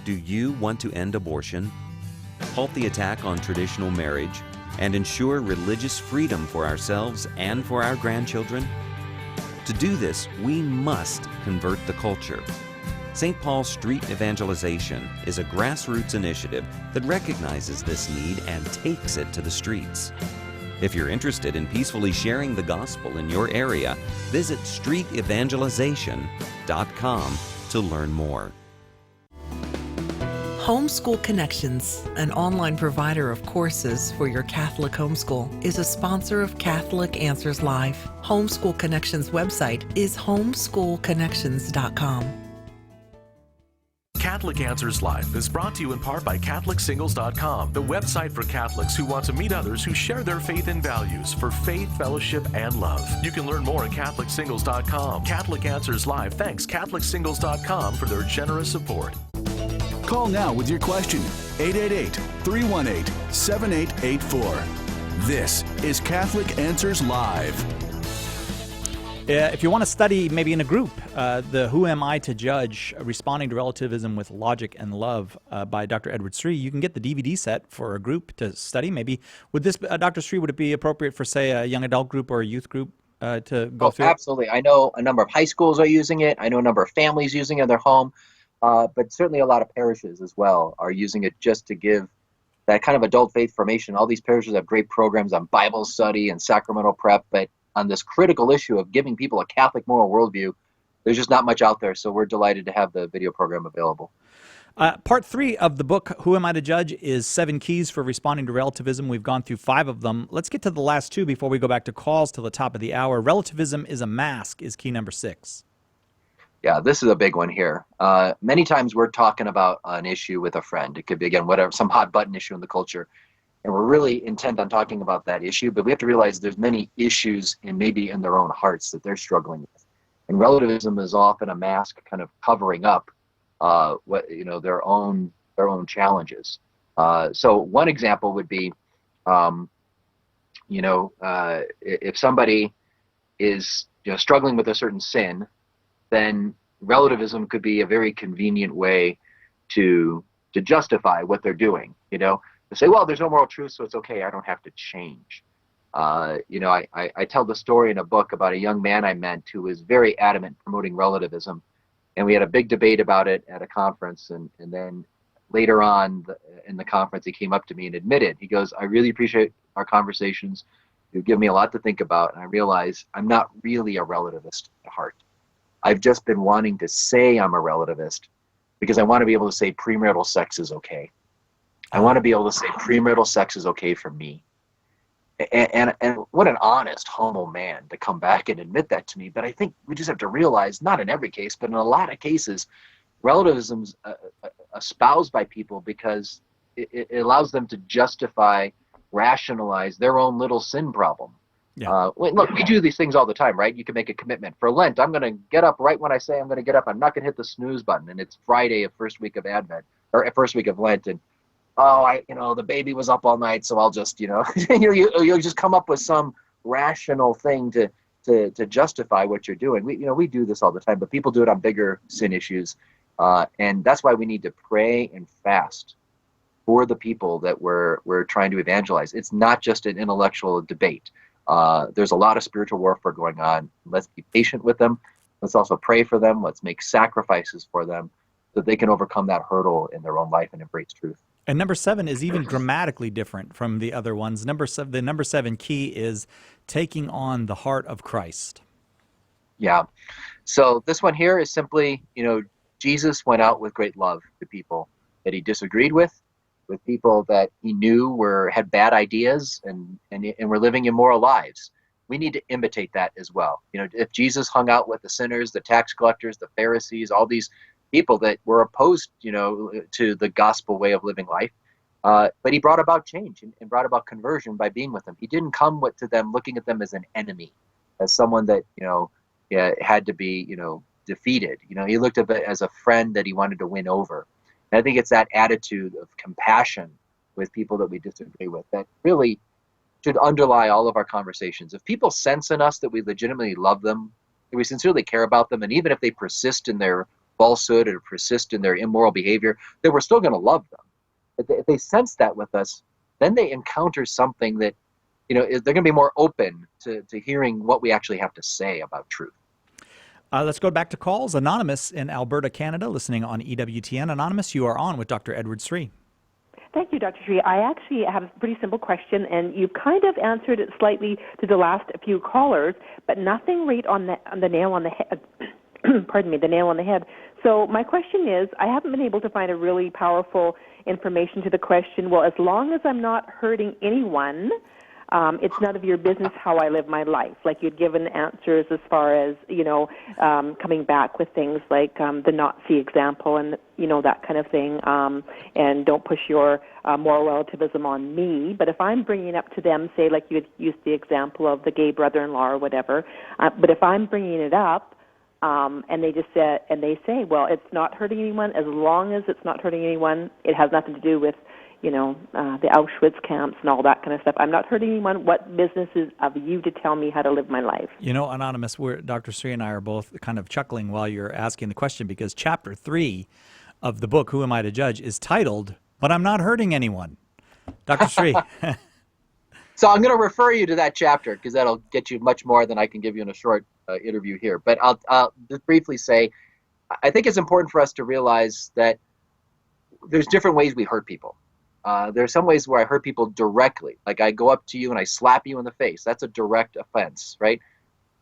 Do you want to end abortion, halt the attack on traditional marriage, and ensure religious freedom for ourselves and for our grandchildren? To do this, we must convert the culture. St. Paul Street Evangelization is a grassroots initiative that recognizes this need and takes it to the streets. If you're interested in peacefully sharing the gospel in your area, visit streetevangelization.com to learn more. Homeschool Connections, an online provider of courses for your Catholic homeschool, is a sponsor of Catholic Answers Live. Homeschool Connections website is homeschoolconnections.com. Catholic Answers Live is brought to you in part by CatholicSingles.com, the website for Catholics who want to meet others who share their faith and values for faith, fellowship, and love. You can learn more at CatholicSingles.com. Catholic Answers Live thanks CatholicSingles.com for their generous support. Call now with your question, 888-318-7884. This is Catholic Answers Live. If you want to study maybe in a group, the Who Am I to Judge? Responding to Relativism with Logic and Love by Dr. Edward Sri, you can get the DVD set for a group to study. Maybe would this, Dr. Sri, would it be appropriate for, say, a young adult group or a youth group to go through? Absolutely. I know a number of high schools are using it. I know a number of families using it in their home. But certainly a lot of parishes as well are using it just to give that kind of adult faith formation. All these parishes have great programs on Bible study and sacramental prep, but on this critical issue of giving people a Catholic moral worldview, there's just not much out there. So we're delighted to have the video program available. Part 3 of the book, Who Am I to Judge, is 7 keys for responding to relativism. We've gone through 5 of them. Let's get to the last 2 before we go back to calls till the top of the hour. Relativism is a mask is key number 6. Yeah, this is a big one here. Many times we're talking about an issue with a friend. It could be, again, whatever, some hot button issue in the culture. And we're really intent on talking about that issue, but we have to realize there's many issues in maybe in their own hearts that they're struggling with. And relativism is often a mask kind of covering up their own challenges. So one example would be, if somebody is struggling with a certain sin, then relativism could be a very convenient way to justify what they're doing, to say, well, there's no moral truth, so it's okay, I don't have to change. I tell the story in a book about a young man I met who was very adamant promoting relativism, and we had a big debate about it at a conference, and then later on in the conference he came up to me and admitted, he goes, I really appreciate our conversations, you give me a lot to think about, and I realize I'm not really a relativist at heart. I've just been wanting to say I'm a relativist because I want to be able to say premarital sex is okay. I want to be able to say premarital sex is okay for me. And what an honest, humble man to come back and admit that to me. But I think we just have to realize, not in every case, but in a lot of cases, relativism's espoused by people because it allows them to justify, rationalize their own little sin problem. Yeah. Look, we do these things all the time, right? You can make a commitment. For Lent, I'm going to get up right when I say I'm going to get up. I'm not going to hit the snooze button. And it's Friday of first week of Advent, or first week of Lent. And, the baby was up all night, so I'll just, you'll just come up with some rational thing to justify what you're doing. We do this all the time, but people do it on bigger sin issues. And that's why we need to pray and fast for the people that we're trying to evangelize. It's not just an intellectual debate. There's a lot of spiritual warfare going on. Let's be patient with them. Let's also pray for them. Let's make sacrifices for them so that they can overcome that hurdle in their own life and embrace truth. And number 7 is even grammatically different from the other ones. The number 7 key is taking on the heart of Christ. Yeah. So this one here is simply, Jesus went out with great love to people that he disagreed with people that he knew had bad ideas and were living immoral lives. We need to imitate that as well. If Jesus hung out with the sinners, the tax collectors, the Pharisees, all these people that were opposed, to the gospel way of living life, But he brought about change and brought about conversion by being with them. He didn't come to them looking at them as an enemy, as someone that, had to be, defeated. He looked at it as a friend that he wanted to win over. And I think it's that attitude of compassion with people that we disagree with that really should underlie all of our conversations. If people sense in us that we legitimately love them, that we sincerely care about them, and even if they persist in their falsehood or persist in their immoral behavior, that we're still going to love them. If they sense that with us, then they encounter something that, they're going to be more open to hearing what we actually have to say about truth. Let's go back to calls. Anonymous in Alberta, Canada, listening on EWTN. Anonymous, you are on with Dr. Edward Sri. Thank you, Dr. Sri. I actually have a pretty simple question, and you kind of answered it slightly to the last few callers, but nothing right on the nail on the head. Pardon me, the nail on the head. So my question is, I haven't been able to find a really powerful information to the question, well, as long as I'm not hurting anyone, it's none of your business how I live my life. Like you'd given answers as far as, coming back with things like the Nazi example and, that kind of thing, and don't push your moral relativism on me. But if I'm bringing it up to them, say like you had used the example of the gay brother-in-law or whatever, but if I'm bringing it up, and they just say, well, it's not hurting anyone. As long as it's not hurting anyone, it has nothing to do with, the Auschwitz camps and all that kind of stuff. I'm not hurting anyone. What business is of you to tell me how to live my life? Anonymous, Dr. Sri and I are both kind of chuckling while you're asking the question because Chapter 3 of the book, Who Am I to Judge, is titled, But I'm Not Hurting Anyone. Dr. Sri. So I'm going to refer you to that chapter because that'll get you much more than I can give you in a short interview here. But I'll just briefly say, I think it's important for us to realize that there's different ways we hurt people. There are some ways where I hurt people directly, like I go up to you and I slap you in the face. That's a direct offense, right?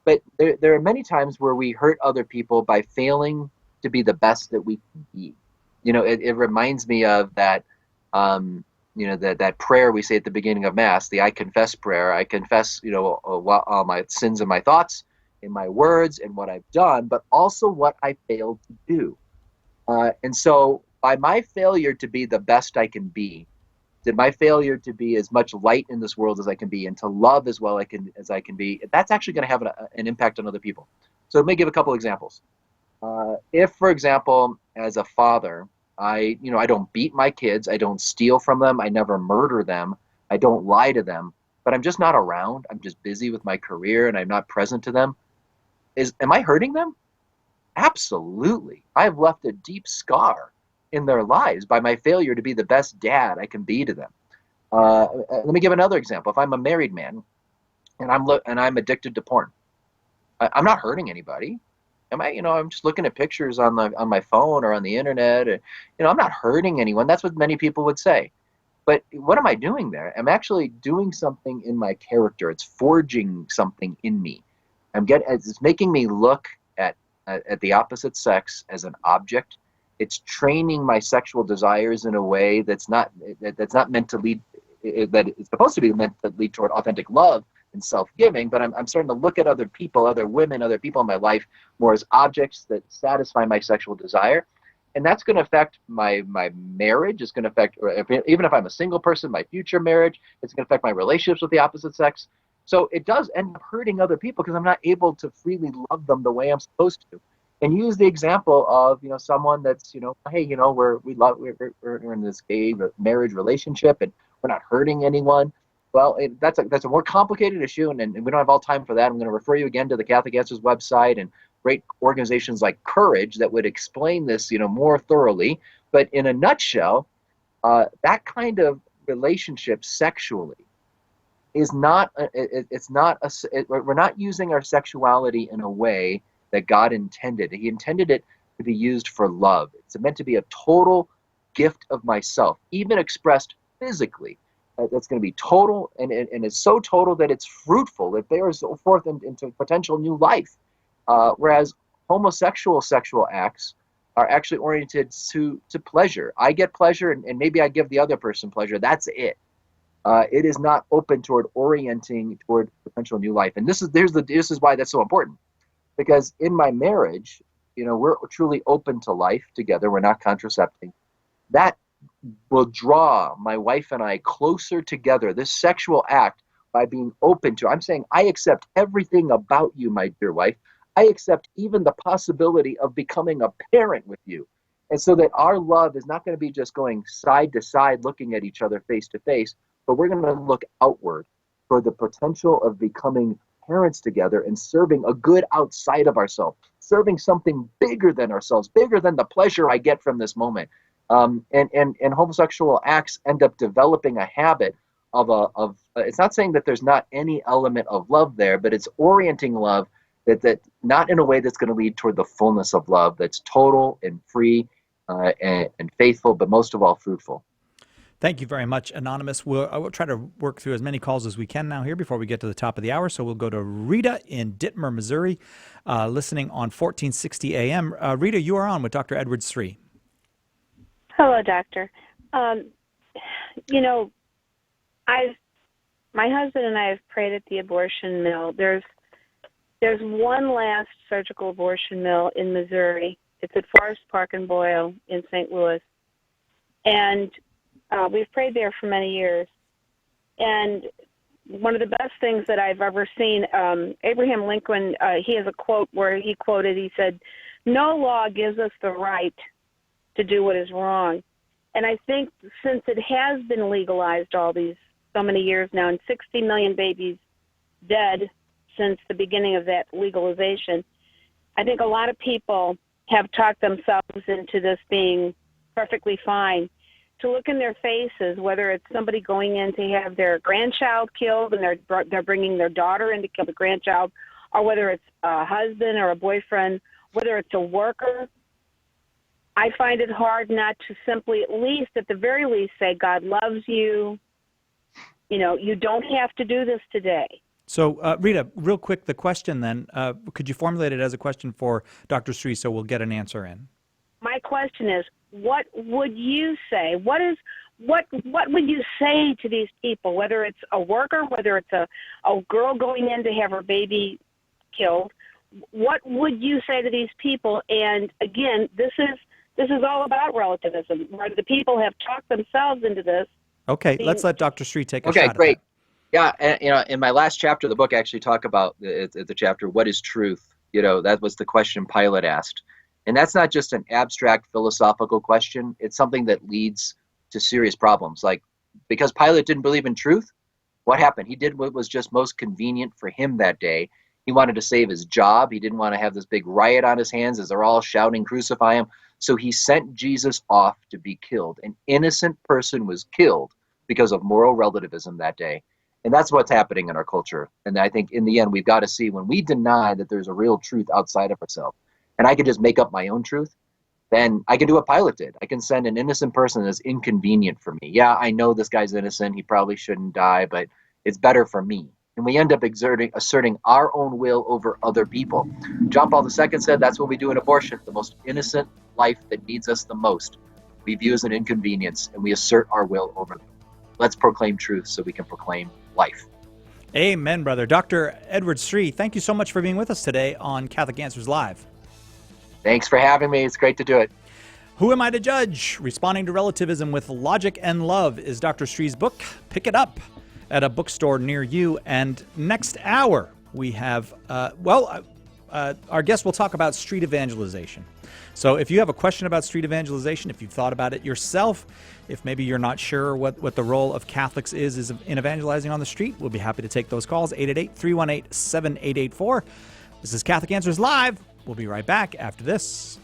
But there are many times where we hurt other people by failing to be the best that we can be. It reminds me of that, that prayer we say at the beginning of Mass, the I confess prayer. I confess, all my sins and my thoughts, in my words and what I've done, but also what I failed to do. And so by my failure to be the best I can be, did my failure to be as much light in this world as I can be and to love as well as I can be, that's actually going to have an impact on other people. So let me give a couple examples. If, for example, as a father, I don't beat my kids, I don't steal from them, I never murder them, I don't lie to them, but I'm just not around, I'm just busy with my career and I'm not present to them, am I hurting them? Absolutely. I've left a deep scar in their lives by my failure to be the best dad I can be to them. Let me give another example. If I'm a married man and I'm addicted to porn, I'm not hurting anybody. Am I? I'm just looking at pictures on my phone or on the internet. I'm not hurting anyone. That's what many people would say. But what am I doing there? I'm actually doing something in my character. It's forging something in me. It's making me look at the opposite sex as an object. It's training my sexual desires in a way that's not meant to lead, that it's supposed to be meant to lead toward authentic love and self-giving, but I'm starting to look at other people, other women, other people in my life more as objects that satisfy my sexual desire. And that's going to affect my marriage. It's going to affect, even if I'm a single person, my future marriage. It's going to affect my relationships with the opposite sex. So it does end up hurting other people because I'm not able to freely love them the way I'm supposed to. And use the example of someone that's hey we're in this gay marriage relationship and we're not hurting anyone. Well, that's a more complicated issue, and we don't have all time for that. I'm going to refer you again to the Catholic Answers website and great organizations like Courage that would explain this more thoroughly. But in a nutshell, that kind of relationship sexually is not. We're not using our sexuality in a way that God intended. He intended it to be used for love. It's meant to be a total gift of myself, even expressed physically. That's going to be total, and it's so total that it's fruitful. It bears forth into potential new life. Whereas homosexual sexual acts are actually oriented to pleasure. I get pleasure, and maybe I give the other person pleasure. That's it. It is not open toward orienting toward potential new life. And this is why that's so important. Because in my marriage, we're truly open to life together. We're not contracepting. That will draw my wife and I closer together, this sexual act, by being open to. I'm saying, I accept everything about you, my dear wife. I accept even the possibility of becoming a parent with you. And so that our love is not going to be just going side to side, looking at each other face to face, but we're going to look outward for the potential of becoming parents together and serving a good outside of ourselves, serving something bigger than ourselves, bigger than the pleasure I get from this moment. And homosexual acts end up developing a habit of it's not saying that there's not any element of love there, but it's orienting love that not in a way that's going to lead toward the fullness of love that's total and free and faithful, but most of all fruitful. Thank you very much, Anonymous. I will try to work through as many calls as we can now here before we get to the top of the hour. So we'll go to Rita in Dittmer, Missouri, listening on 1460 AM. Rita, you are on with Dr. Edwards III. Hello, doctor. My husband and I have prayed at the abortion mill. There's one last surgical abortion mill in Missouri. It's at Forest Park and Boyle in St. Louis. And we've prayed there for many years. And one of the best things that I've ever seen, Abraham Lincoln, he has a quote where he said, "No law gives us the right to do what is wrong." And I think since it has been legalized so many years now, and 60 million babies dead since the beginning of that legalization, I think a lot of people have talked themselves into this being perfectly fine. To look in their faces, whether it's somebody going in to have their grandchild killed and they're bringing their daughter in to kill the grandchild, or whether it's a husband or a boyfriend, whether it's a worker, I find it hard not to simply, at the very least, say, God loves you. You don't have to do this today. So, Rita, real quick, the question then, could you formulate it as a question for Dr. Sri so we'll get an answer in? My question is, what would you say? What would you say to these people, whether it's a worker, whether it's a girl going in to have her baby killed? What would you say to these people? And again, this is all about relativism, where the people have talked themselves into this. Okay, let's let Dr. Sri take a shot Okay, great. at that. Yeah, and, in my last chapter of the book, I actually talk about the chapter, what is truth? That was the question Pilate asked. And that's not just an abstract philosophical question. It's something that leads to serious problems. Like, because Pilate didn't believe in truth, what happened? He did what was just most convenient for him that day. He wanted to save his job. He didn't want to have this big riot on his hands as they're all shouting, "Crucify him." So he sent Jesus off to be killed. An innocent person was killed because of moral relativism that day. And that's what's happening in our culture. And I think in the end, we've got to see, when we deny that there's a real truth outside of ourselves, and I can just make up my own truth, then I can do what Pilate did. I can send an innocent person that's inconvenient for me. Yeah, I know this guy's innocent. He probably shouldn't die, but it's better for me. And we end up asserting our own will over other people. John Paul II said that's what we do in abortion. The most innocent life that needs us the most, we view as an inconvenience, and we assert our will over them. Let's proclaim truth so we can proclaim life. Amen, brother. Dr. Edward Sri, thank you so much for being with us today on Catholic Answers Live. Thanks for having me. It's great to do it. Who Am I to Judge? Responding to Relativism with Logic and Love is Dr. Sri's book. Pick it up at a bookstore near you. And next hour, we have, our guest will talk about street evangelization. So if you have a question about street evangelization, if you've thought about it yourself, if maybe you're not sure what the role of Catholics is in evangelizing on the street, we'll be happy to take those calls, 888-318-7884. This is Catholic Answers Live. We'll be right back after this.